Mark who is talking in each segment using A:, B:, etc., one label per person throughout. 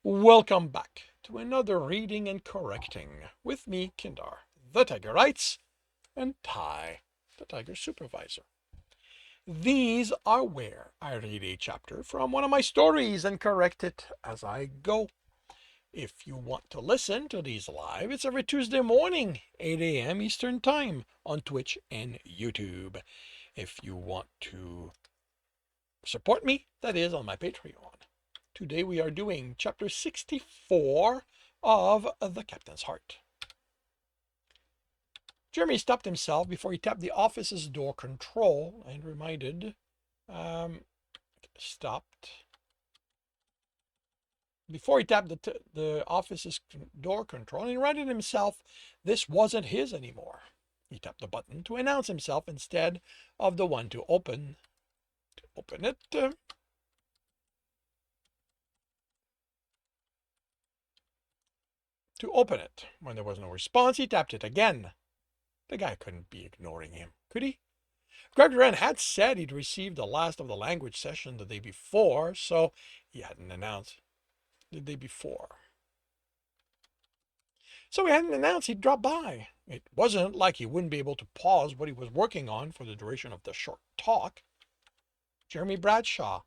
A: Welcome back to another reading and correcting with me, Kindar, the Tiger Writes, and Ty, the Tiger Supervisor. These are where I read a chapter from one of my stories and correct it as I go. If you want to listen to these live, it's every Tuesday morning, 8 a.m. Eastern Time on Twitch and YouTube. If you want to support me, that is on my Patreon. Today we are doing chapter 64 of The Captain's Heart. Jeremy stopped himself before he tapped the office's door control and stopped. Before he tapped the office's door control and reminded himself this wasn't his anymore. He tapped the button to announce himself instead of the one to open it. To open it. When there was no response, he tapped it again. The guy couldn't be ignoring him, could he? Gralgiran had said he'd received the last of the language session the day before, so he hadn't announced the day before. So he hadn't announced he'd drop by. It wasn't like he wouldn't be able to pause what he was working on for the duration of the short talk. Jeremy Bradshaw,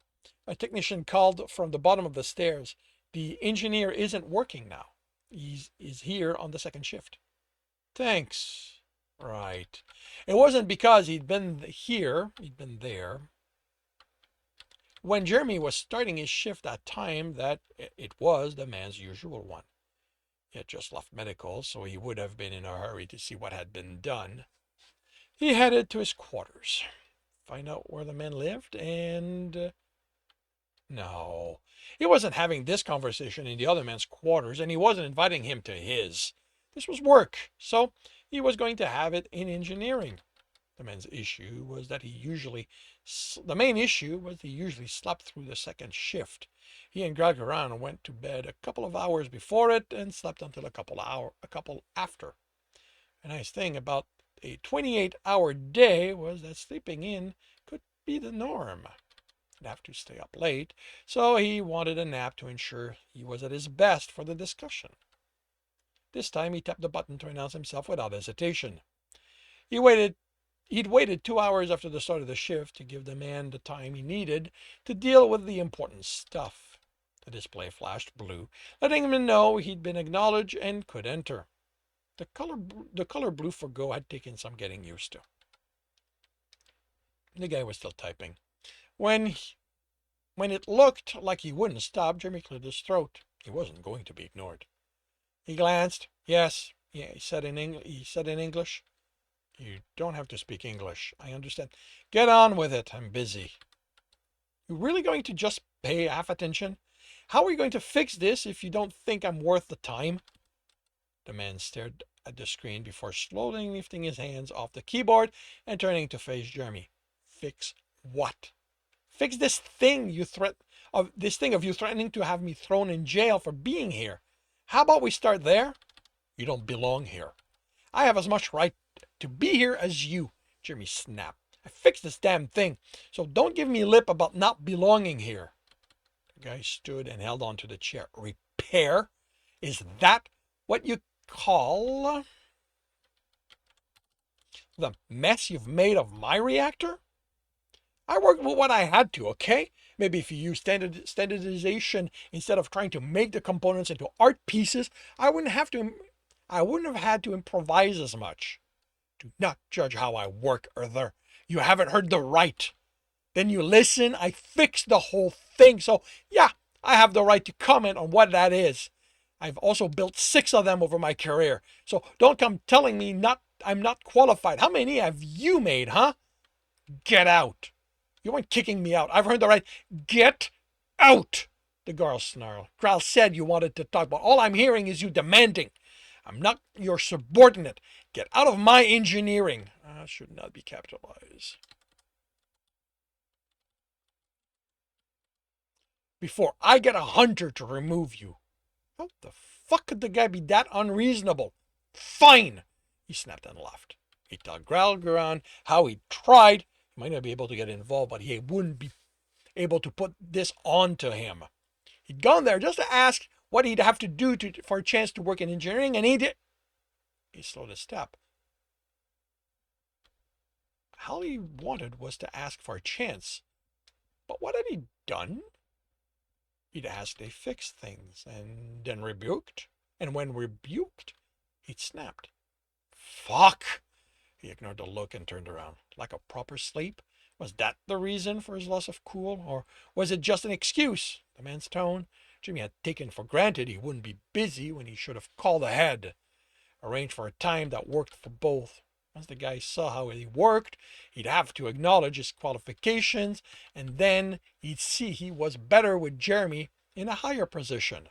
A: a technician, called from the bottom of the stairs. The engineer isn't working now. He's here on the second shift. Thanks. Right. It wasn't because he'd been here, he'd been there. When Jeremy was starting his shift that time, that it was the man's usual one. He had just left medical, so he would have been in a hurry to see what had been done. He headed to his quarters, find out where the man lived, and no, he wasn't having this conversation in the other man's quarters, and he wasn't inviting him to his. This was work, so he was going to have it in engineering. The main issue was he usually slept through the second shift. He and Gralgiran went to bed a couple of hours before it and slept until a couple after. A nice thing about a 28-hour day was that sleeping in could be the norm. He'd have to stay up late, so he wanted a nap to ensure he was at his best for the discussion. This time he tapped the button to announce himself without hesitation. He'd waited 2 hours after the start of the shift to give the man the time he needed to deal with the important stuff. The display flashed blue, letting him know he'd been acknowledged and could enter. The color blue for go had taken some getting used to. The guy was still typing. When it looked like he wouldn't stop, Jeremy cleared his throat. He wasn't going to be ignored. He glanced. Yes, he said in English. You don't have to speak English. I understand. Get on with it. I'm busy. You really going to just pay half attention? How are you going to fix this if you don't think I'm worth the time? The man stared at the screen before slowly lifting his hands off the keyboard and turning to face Jeremy. Fix what? Fix this thing of you threatening to have me thrown in jail for being here. How about we start there? You don't belong here. I have as much right to be here as you, Jeremy snapped. I fixed this damn thing, so don't give me lip about not belonging here. The guy stood and held onto the chair. Repair? Is that what you call the mess you've made of my reactor? I worked with what I had to, okay? Maybe if you use standardization instead of trying to make the components into art pieces, I wouldn't have had to improvise as much. Do not judge how I work, Earther. You haven't heard the right. Then you listen. I fixed the whole thing. So, yeah, I have the right to comment on what that is. I've also built 6 of them over my career. So don't come telling me I'm not qualified. How many have you made, huh? Get out. You weren't kicking me out. I've earned the right. Get out, the girl snarled. Gral said you wanted to talk, but all I'm hearing is you demanding. I'm not your subordinate. Get out of my engineering. Should not be capitalized. Before I get a hunter to remove you. How the fuck could the guy be that unreasonable? Fine, he snapped and laughed. He told Gralgiran how he tried. He might not be able to get involved, but he wouldn't be able to put this on to him. He'd gone there just to ask what he'd have to do for a chance to work in engineering, and he did. He slowed his step. All he wanted was to ask for a chance. But what had he done? He'd asked they fix things, and then rebuked. And when rebuked, he'd snapped. Fuck! He ignored the look and turned around. Like a proper sleep? Was that the reason for his loss of cool? Or was it just an excuse? The man's tone, Jimmy had taken for granted he wouldn't be busy when he should have called ahead. Arranged for a time that worked for both. Once the guy saw how he worked, he'd have to acknowledge his qualifications, and then he'd see he was better with Jeremy in a higher position.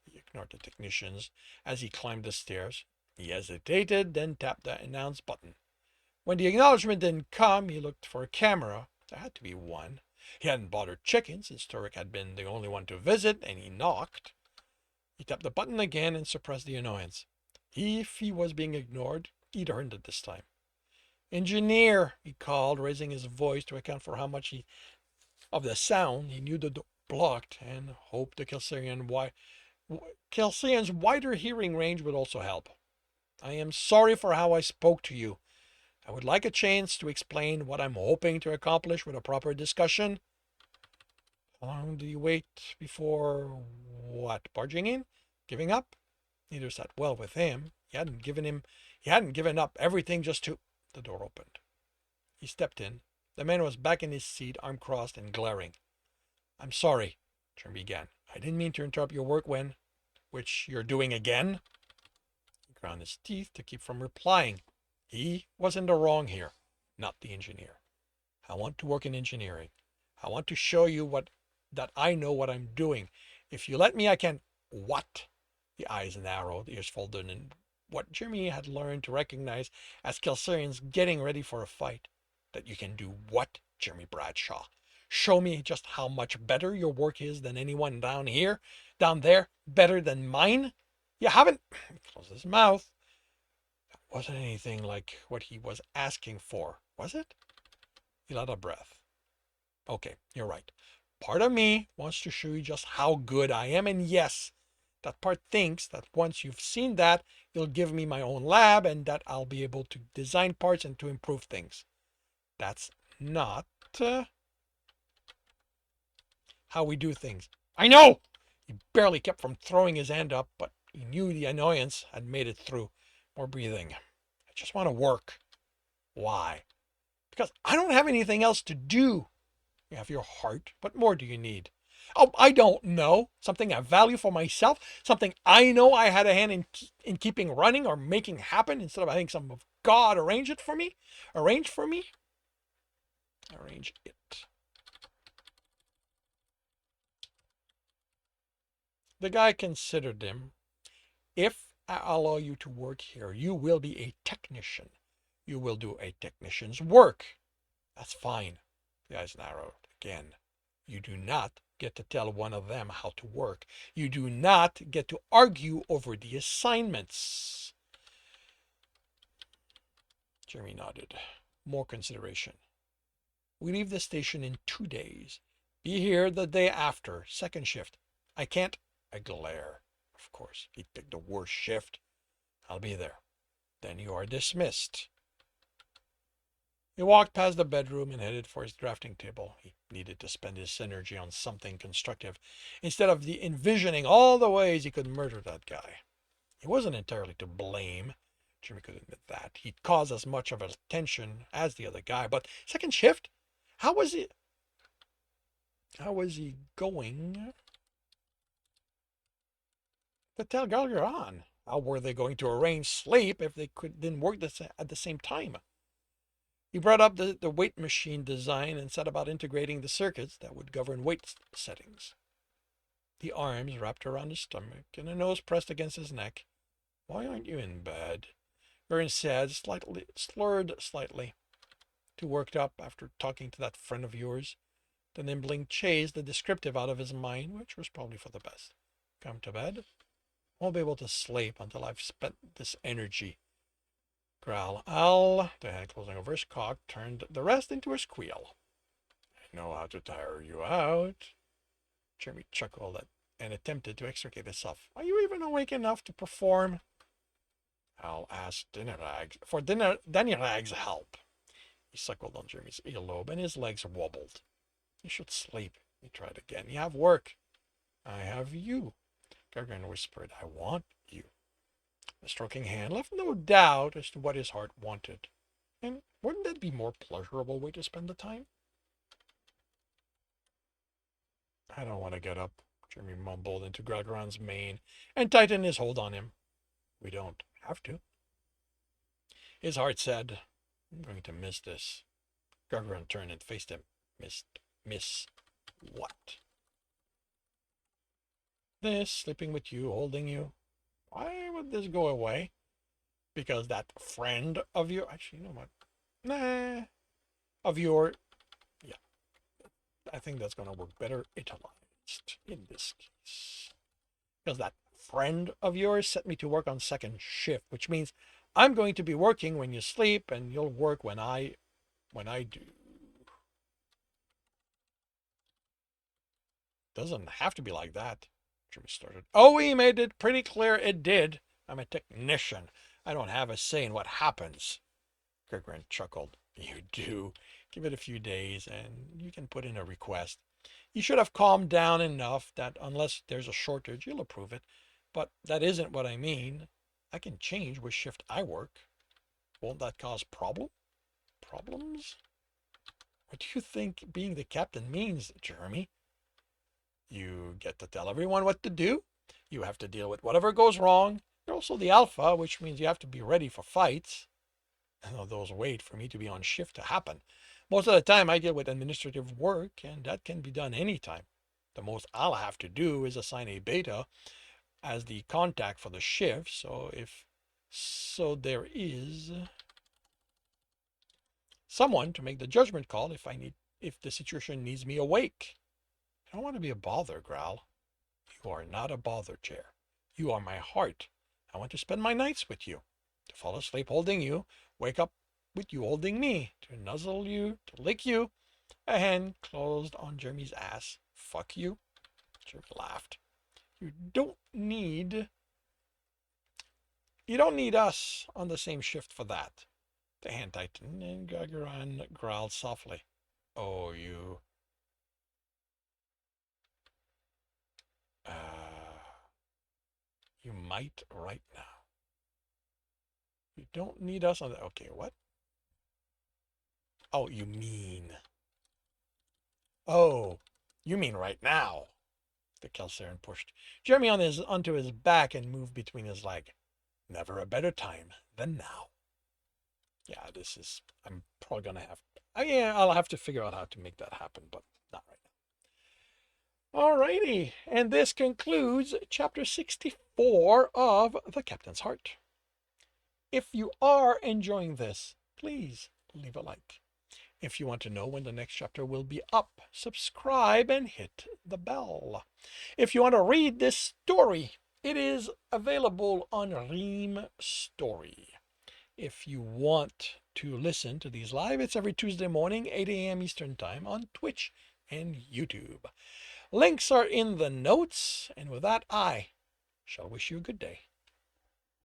A: He ignored the technicians as he climbed the stairs. He hesitated, then tapped the announce button. When the acknowledgement didn't come, he looked for a camera. There had to be one. He hadn't bothered checking since Turek had been the only one to visit, and he knocked. He tapped the button again and suppressed the annoyance. If he was being ignored, he'd earned it this time. Engineer, he called, raising his voice to account for how much of the sound he knew the door blocked, and hoped the Kelsirian's wider hearing range would also help. I am sorry for how I spoke to you. I would like a chance to explain what I'm hoping to accomplish with a proper discussion. How long do you wait before what? Barging in? Giving up? Neither sat well with him. He hadn't given up everything just to. The door opened. He stepped in. The man was back in his seat, arm crossed and glaring. I'm sorry, Jim began. I didn't mean to interrupt your work when. Which you're doing again? He ground his teeth to keep from replying. He was in the wrong here, not the engineer. I want to work in engineering. I want to show you that I know what I'm doing. If you let me, I can. What? The eyes narrowed, the ears folded in what Jeremy had learned to recognize as Kelsirian's getting ready for a fight. That you can do what, Jeremy Bradshaw? Show me just how much better your work is than anyone down there, better than mine? You haven't. He closed his mouth. That wasn't anything like what he was asking for, was it? He let out a breath. Okay, you're right. Part of me wants to show you just how good I am, and yes, that part thinks that once you've seen that, you'll give me my own lab and that I'll be able to design parts and to improve things. That's not how we do things. I know! He barely kept from throwing his hand up, but he knew the annoyance had made it through. More breathing. I just want to work. Why? Because I don't have anything else to do. You have your heart. What more do you need? Oh, I don't know. Something I value for myself. Something I know I had a hand in keeping running or making happen instead of having some of God arrange it for me. Arrange for me. Arrange it. The guy considered him. If I allow you to work here, you will be a technician. You will do a technician's work. That's fine. The eyes narrowed again. You do not get to tell one of them how to work. You do not get to argue over the assignments. Jeremy nodded. More consideration. We leave the station in 2 days. Be here the day after, second shift. I can't. I glare. Of course, he'd pick the worst shift. I'll be there. Then you are dismissed. He walked past the bedroom and headed for his drafting table. He needed to spend his energy on something constructive, instead of envisioning all the ways he could murder that guy. He wasn't entirely to blame. Jimmy could admit that. He'd caused as much of attention as the other guy, but second shift? How was he going to tell Gralgiran? How were they going to arrange sleep if they didn't work at the same time? He brought up the weight machine design and set about integrating the circuits that would govern weight settings. The arms wrapped around his stomach and the nose pressed against his neck. Why aren't you in bed? Vern said, slurred slightly. Too worked up after talking to that friend of yours. The nimbling chased the descriptive out of his mind, which was probably for the best. Come to bed. Won't be able to sleep until I've spent this energy. Growl. The hand closing over his cock turned the rest into a squeal. I know how to tire you out. Jeremy chuckled at and attempted to extricate itself. Are you even awake enough to perform? I'll ask Dinnerag's help. He suckled on Jeremy's earlobe, and his legs wobbled. You should sleep. He tried again. You have work. I have you. Gralgiran whispered. I want you. The stroking hand left no doubt as to what his heart wanted. And wouldn't that be a more pleasurable way to spend the time? I don't want to get up, Jeremy mumbled into Gralgiran's mane and tightened his hold on him. We don't have to. His heart said, I'm going to miss this. Gralgiran turned and faced him. Miss what? This, sleeping with you, holding you. Why would this go away? Because that friend of you, actually, you know what? Nah, of your, yeah, I think that's going to work better italicized in this case. Because that friend of yours set me to work on second shift, which means I'm going to be working when you sleep and you'll work when I do. Doesn't have to be like that. Jimmy started. Oh, he made it pretty clear it did. I'm a technician. I don't have a say in what happens. Gralgiran chuckled. You do. Give it a few days and you can put in a request. You should have calmed down enough that unless there's a shortage, you'll approve it. But that isn't what I mean. I can change which shift I work. Won't that cause problems? What do you think being the captain means, Jeremy? You get to tell everyone what to do. You have to deal with whatever goes wrong. You're also the alpha, which means you have to be ready for fights. And those wait for me to be on shift to happen. Most of the time I deal with administrative work, and that can be done anytime. The most I'll have to do is assign a beta as the contact for the shift, so there is someone to make the judgment call if the situation needs me awake. I don't want to be a bother, Growl. You are not a bother, Chair. You are my heart. I want to spend my nights with you, to fall asleep holding you, wake up with you holding me, to nuzzle you, to lick you. A hand closed on Jeremy's ass. Fuck you. Jeremy laughed. You don't need us on the same shift for that. The hand tightened and Gralgiran growled softly. Oh, you might right now. You don't need us on the, okay, what? Oh, you mean. Oh, you mean right now. The Kelsirian pushed Jeremy onto his back and moved between his legs. Never a better time than now. Yeah, I'm probably going to I'll have to figure out how to make that happen, but not right now. Alrighty, and this concludes chapter 64 of The Captain's Heart. If you are enjoying this, please leave a like. If you want to know when the next chapter will be up, subscribe and hit the bell. If you want to read this story, it is available on Ream Story. If you want to listen to these live, it's every Tuesday morning, 8 a.m. Eastern Time on Twitch and YouTube. Links are in the notes, and with that, I shall wish you a good day.